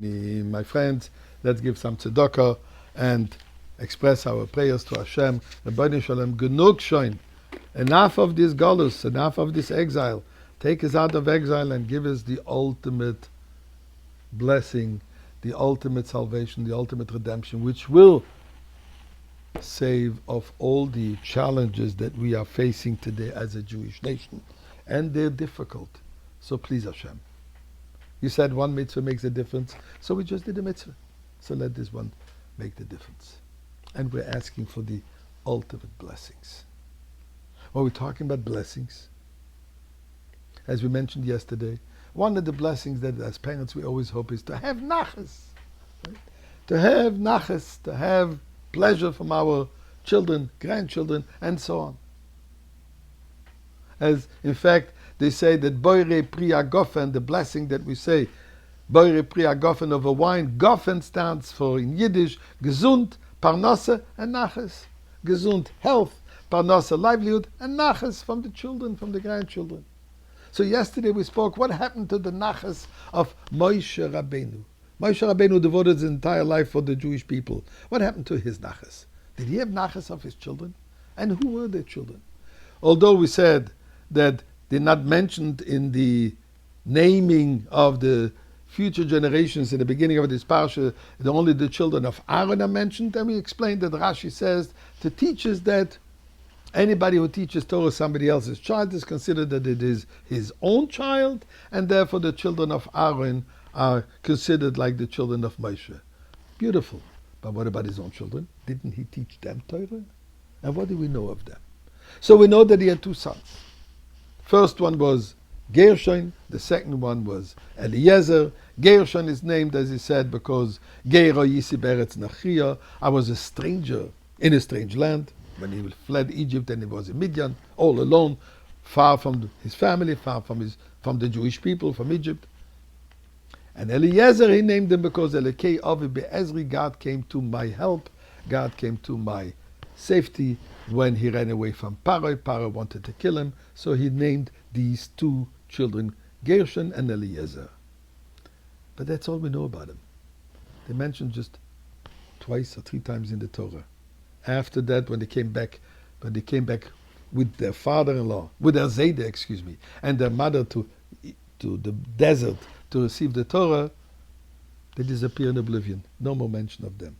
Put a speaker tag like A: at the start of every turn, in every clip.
A: My friends, let's give some tzedakah and express our prayers to Hashem. Rabbi Shalom, genug shoin. Enough of this galus, enough of this exile. Take us out of exile and give us the ultimate blessing, the ultimate salvation, the ultimate redemption, which will save of all the challenges that we are facing today as a Jewish nation. And they're difficult. So please Hashem. You said one mitzvah makes a difference, so we just did a mitzvah. So let this one make the difference. And we're asking for the ultimate blessings. When we're talking about blessings, as we mentioned yesterday, one of the blessings that as parents we always hope is to have nachas. Right? To have nachas, to have pleasure from our children, grandchildren, and so on. As in fact, they say that Boire Priya Gofen, the blessing that we say, Boire Priya Gofen over wine, Gofen stands for in Yiddish, Gesund, Parnasse, and Nachas. Gesund, health, Parnasse, livelihood, and Nachas from the children, from the grandchildren. So yesterday we spoke, what happened to the Nachas of Moshe Rabbeinu? Moshe Rabbeinu devoted his entire life for the Jewish people. What happened to his Nachas? Did he have Nachas of his children? And who were their children? Although we said that they're not mentioned in the naming of the future generations in the beginning of this parsha, only the children of Aaron are mentioned, and we explained that Rashi says to teach us that anybody who teaches Torah somebody else's child is considered that it is his own child, and therefore the children of Aaron are considered like the children of Moshe. Beautiful. But what about his own children? Didn't he teach them Torah? And what do we know of them? So we know that he had two sons. First one was Gershon, the second one was Eliezer. Gershon is named, as he said, because Gero Yisi Beretz Nachia. I was a stranger in a strange land. When he fled Egypt and he was in Midian, all alone, far from his family, far from the Jewish people, from Egypt. And Eliezer, he named him because Elekei Avi Be'ezri, God came to my help, God came to my safety when he ran away from Paro. Paro wanted to kill him, so he named these two children Gershon and Eliezer. But that's all we know about him. They mentioned just twice or three times in the Torah. After that, when they came back with their father-in-law, with their Zayde, and their mother to the desert to receive the Torah, they disappear in oblivion. No more mention of them.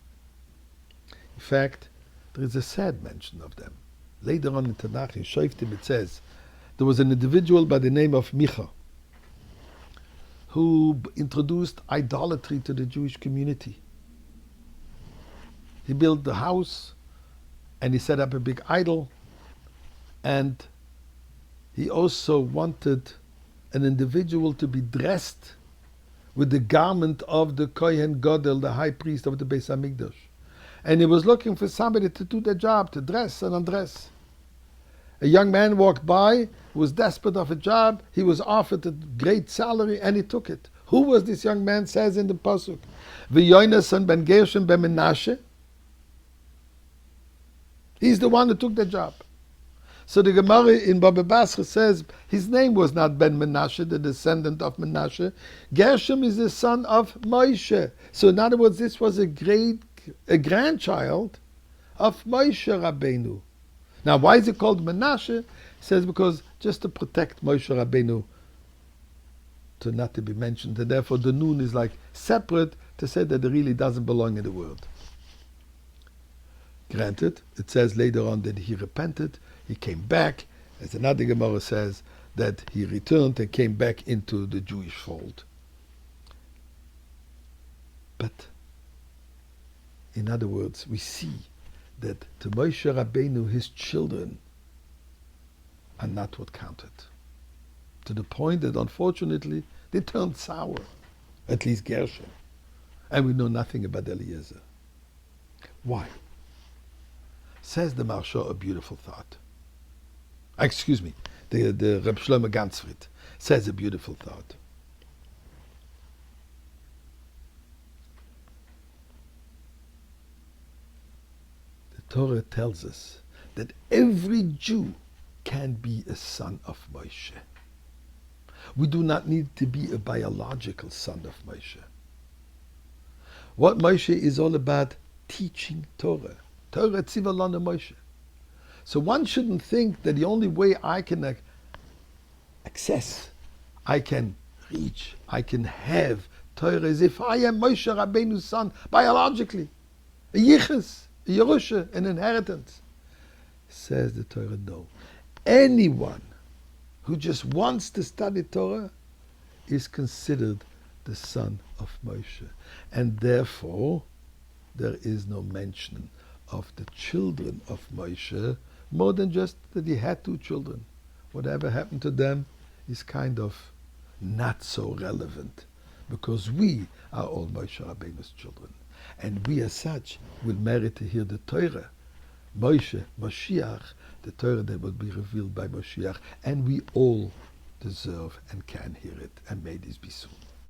A: In fact, there is a sad mention of them. Later on in Tanakh, in Shoftim, it says, there was an individual by the name of Micha who introduced idolatry to the Jewish community. He built the house and he set up a big idol, and he also wanted an individual to be dressed with the garment of the Kohen Gadol, the high priest of the Beis HaMikdash. And he was looking for somebody to do the job, to dress and undress. A young man walked by who was desperate of a job. He was offered a great salary and he took it. Who was this young man? Says in the pasuk, V'yonasan ben Gershon ben Menashe. He's the one who took the job. So the Gemara in Baba Basra says his name was not Ben Menashe, the descendant of Menashe. Gershom is the son of Moshe. So in other words, this was a grandchild of Moshe Rabbeinu. Now, why is it called Menashe? He says because just to protect Moshe Rabbeinu to not to be mentioned, and therefore the Nun is like separate to say that it really doesn't belong in the world. Granted, it says later on that he repented, he came back, as another Gemara says, that he returned and came back into the Jewish fold. But, in other words, we see that to Moshe Rabbeinu, his children are not what counted. To the point that, unfortunately, they turned sour, at least Gershon. And we know nothing about Eliezer. Why? Says the Maharsha a beautiful thought. Excuse me, the Reb Shlomo Ganzfried says a beautiful thought. The Torah tells us that every Jew can be a son of Moshe. We do not need to be a biological son of Moshe. What Moshe is all about, teaching Torah. Torah tziva lanu Moshe. So one shouldn't think that the only way I can access, I can reach, I can have Torah is if I am Moshe Rabbeinu's son, biologically. A yichus, a yerusha, an inheritance. Says the Torah, no. Anyone who just wants to study Torah is considered the son of Moshe. And therefore, there is no mention of the children of Moshe, more than just that he had two children. Whatever happened to them is kind of not so relevant, because we are all Moshe Rabbeinu's children. And we as such will merit to hear the Torah, Moshe, Moshiach, the Torah that will be revealed by Moshiach, and we all deserve and can hear it, and may this be soon.